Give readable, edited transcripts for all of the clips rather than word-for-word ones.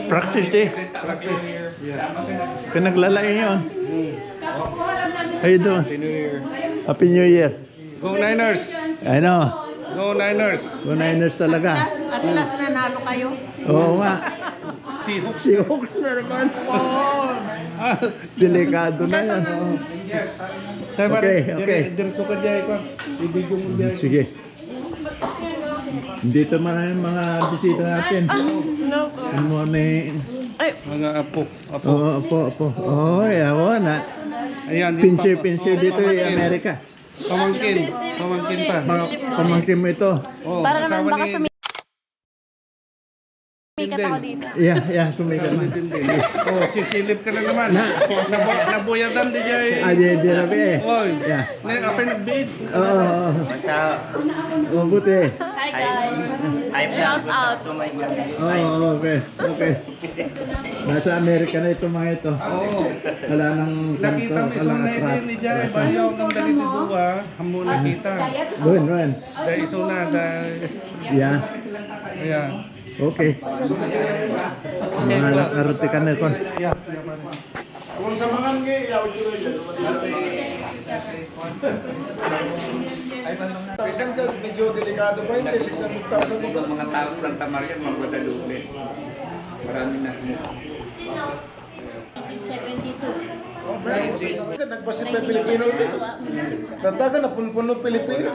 Practice day. Pinaglalay yun. How you doing? Happy New Year. Happy New Year. Go Niners! I know. Go Niners! Go Niners talaga. At last nanalo kayo. Oo nga. Seahawks. Si Hawks na naman. Delikado na yan. Okay. Diretso ka dyan ko. Ibigyo mo dyan. Sige. Dito man yung mga bisita natin. Good morning. Mga apo. Oo, apo. Oo, yawa na. Ayan. Pinche dito yung Amerika. Pamangkin pa. Pamangkin mo ito. Oh, Para naman asawa baka ni- sumikat ako dito. Yeah, sumikat na. Oh, sisilip ka na naman. Nabuyadan din dyan. Di rabi eh. Oy. Yeah. Apay nagbid. Oo. Mabuti. Hi guys! Shout out! Oo, okay. Nasa Amerika na ito mga ito. Oo. Wala nang Nakita mo isang native ni Jai. Bayaw kang dali ni Dua. Hamo nakita. Ron. Dahil iso na. Yeah. Ayan. Okay. Mga nakarutikan na ito. Kung sa mga nga, yaw dito siya. Isang medyo delikado pa yun. 600,000 Ibang mga tao sa Santa Maria, mga Guadalupe. Marami na. 72. Nagpasit na Pilipino ito. Tataga na punpuno Pilipino.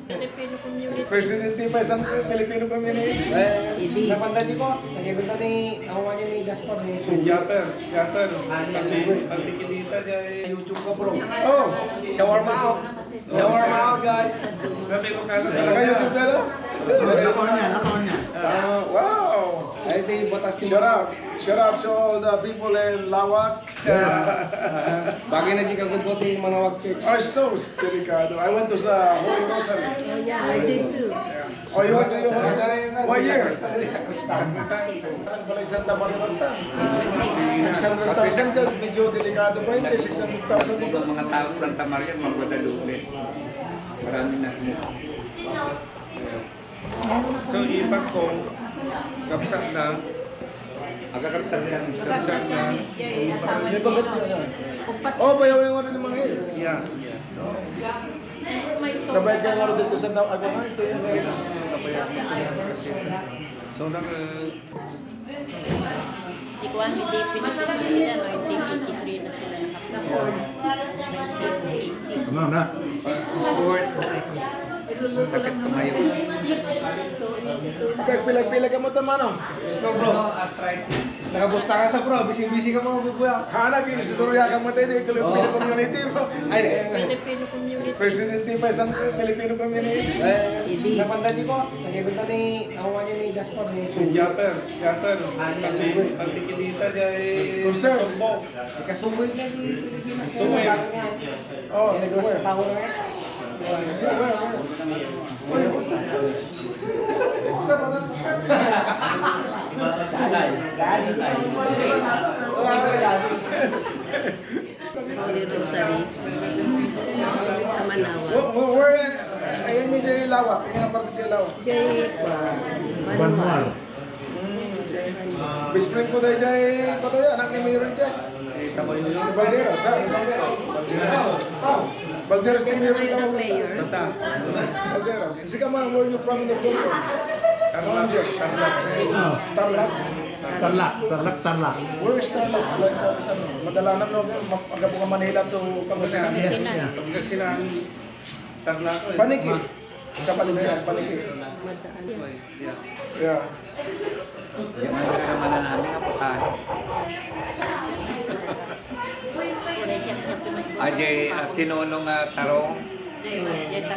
Filipino community. Presidente pa isang Pilipino community. Napanda ko, nagigunda ni awa niya ni Gaspar ni Jater. Kasi ang tikilita niya ay YouTube ko bro. Oh, Shawarma out. Shawarma out guys. Grabe ko kala sa naka-YouTube na no? Wow! Ay di botas ni. Shout out to all the people in Lawak. Bagay na di ka gudbot ni Manawag Church. Are so delicado. I went to the Holy Rosary. Oh yeah, I did too. Oh, you went to your Holy Rosary? What year? Balik Santa Maria Tantang. 600,000 medyo delikado pa yun. 600,000 Ibang mga tao sa Santa Maria, mga Guadalupe. Marami na. So, ipak ko, kapsak na, Magkakapsan yan. kapsak na. Upat. Oh, bayaw yung ano ng mga yun. Yeah. Nabayad ka nga dito sa Agama. Ito yung So, Di ko ang hindi pinag-isip nila, no? 1983 na sila nakapunod. 1980s. Ano na? Court. Sakit tumayo. Pila ka mo tama no? Gusto bro, arthritis. Nakabusta ka sa bro, busy ka mga bubuya. Hanap yung istorya kang matay di Filipino community bro. Filipino community. Presidente pa isang Filipino community. Napanda ko, nagigunda ni awa niya ni Gaspar ni Jater. Kasi ang tikilita niya ay sumbok. Ikasuboy na di Pilipinas. Sumoy. Oh, Nagawas pa ako na yan. Holy Rosary. Sa Manawa. Where, ayun yung Jay Lawak. Ayun ang parte Jay Lawak. Jay Manual. Best friend ko dahil Jay, ko tayo, anak ni Mary Jay. Balderas, ha? Balderas ni Mary Ang Lawak. mayor. Balderas. Sige man, where you from in the Philippines? Tarlac. Tarlac. Where is Tarlac? Like, madalanan no, aga po ka Manila to Pangasinan. Pangasinan. Tarlac. Paniki. Sa Palimayan, Paniki. Madaan. Yeah. Yung mga naman na namin ang putahe. Ajay, sinunong tarong,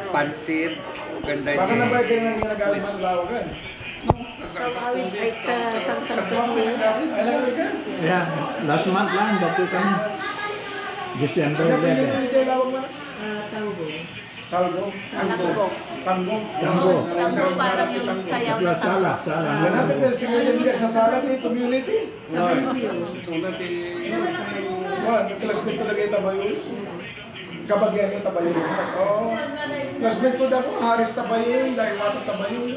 pansit, ganda Baka na ba kayo nga nag-aaral man lawagan? Ay, sang-sang Ay, nag-aaral Yeah, last month lang, dati kami. December Kaya pinili 11. yung Jay Lawak mo na? Tango. Talgo? Tango? Tango. Tango parang yung sayaw na Sala. Hanapin ka sige nila sa sala ni community. Sulat Oh, classmate ko na kayo Tabayon. Kabagyan yung Tabayon. Oh. Classmate ko na po, Haris Tabayon, Daimata Tabayon.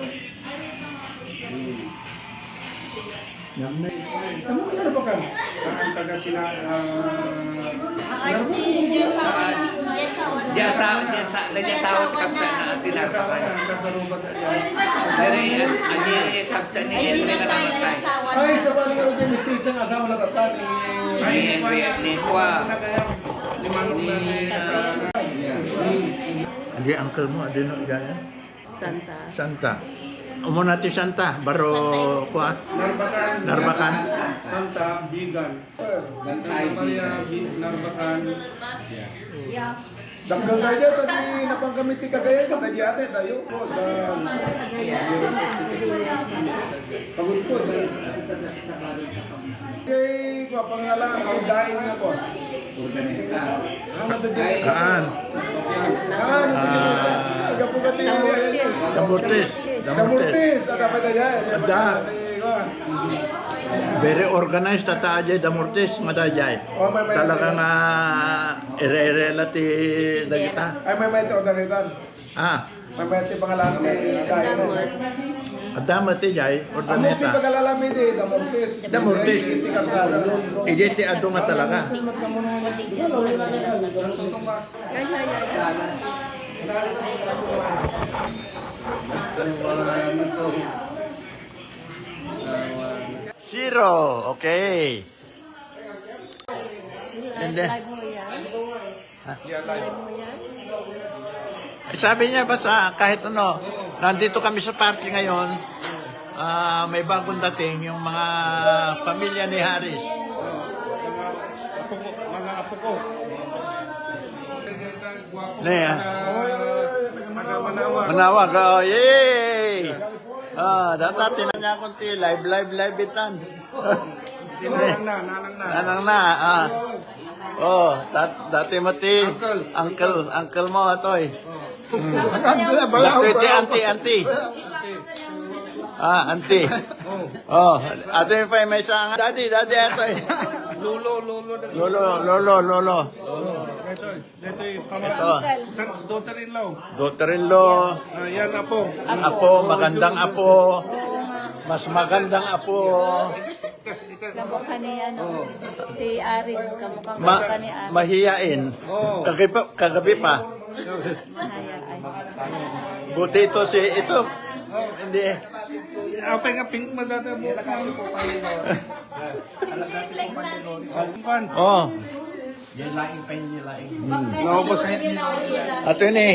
Ano ka ba ka? Ang taga sila, nagyasawa sa kapsa na tinasakay. Dari, aji kapsa ni Henry na namatay. Ay, sa bali nga rin mistisang asawa na tatan. Ay, Henry, ni Kwa. Adi uncle mo, adi no gaya. Santa. Santa. Umo natin Santa, baro kuha. Narbakan. Narbakan. Santa, Bigan. Santa Maria, Narbakan. Dagdag kayo, tadi napangkamiti ka kayo, kaya ate tayo. Pagod po. Kay pangalan, ang daing na po. Saan? Damortes. Damortes. Damortes, ada pa daya. Ada. Very organized tata aja Damortes madajay. Talagang ere-ere lati dagita. Ay, may ito orderitan. Ah, May ito pangalan ni daing mo. adama ti jay Amo ti ordaneta. pagalalami di Damortes. Damortes. Ti Karsada. Ijeti ado nga talaga. Zero. Okay. And then, sabi niya basta kahit ano, nandito kami sa party ngayon, may bagong dating yung mga pamilya ni Harris. Mga apo ko. Naya. Manawa. Manawag, oh, yay! Data, tinan niya akong live itan. Nanang na. Nanang na, dati mati, uncle mo, atoy. Dati, auntie. Auntie. Ate pa may isang, daddy, atoy. Lolo. Ito yung Ito, daughter-in-law. daughter-in-law, Yan apo. apo, magandang apo, mas magandang apo. Kamukha ni si Aris. Kamukha kamukha ni Aris. Mahiyain. Kagabi pa. Mahayaan. Buti ito ito. Hindi. Apa nga pink mo dati mo? Oh. Naubos. Ato ni.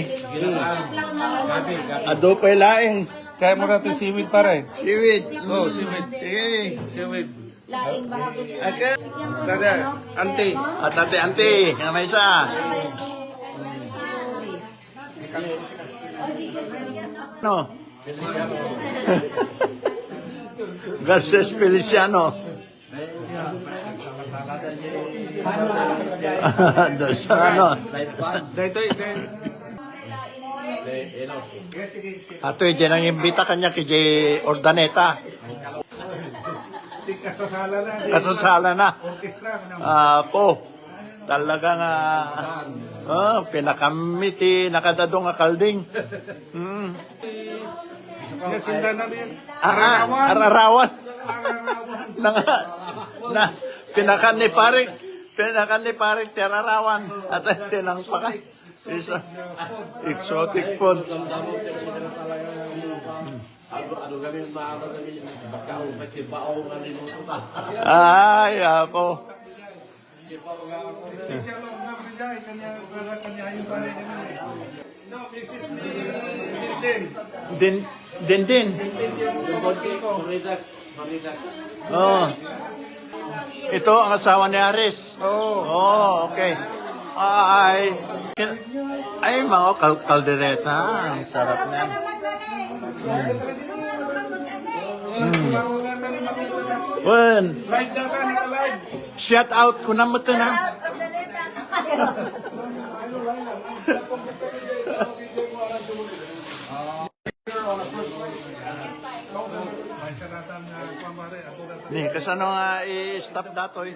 Ado pa laing. Kaya mo natin seaweed pa rin. Siwid. Oh, seaweed. Sige. Seaweed. Laing baka gusto. Aka. Dada, auntie. At ate, nga may isa. No. Garces Feliciano. Ano? Dito, Ato dyan ang imbita kanya kay Jay Ordaneta. kasasala na. Kasasala na. Orkestra. Po. Talagang pinakamiti nakadadong akalding. Sinda na rin. Ararawan. Na pinakan ni Parik terarawan at tinang pa ka. Isa exotic food. Ay, ako. No, this is Din. Din. Oh. Ito ang asawa ni Aris. Oh, okay. Ay, mga kaldereta. Ang sarap na. Wen, Live data, naka-live. shout out ko na mo ito na. Ni, kasano nga i-stop datoy.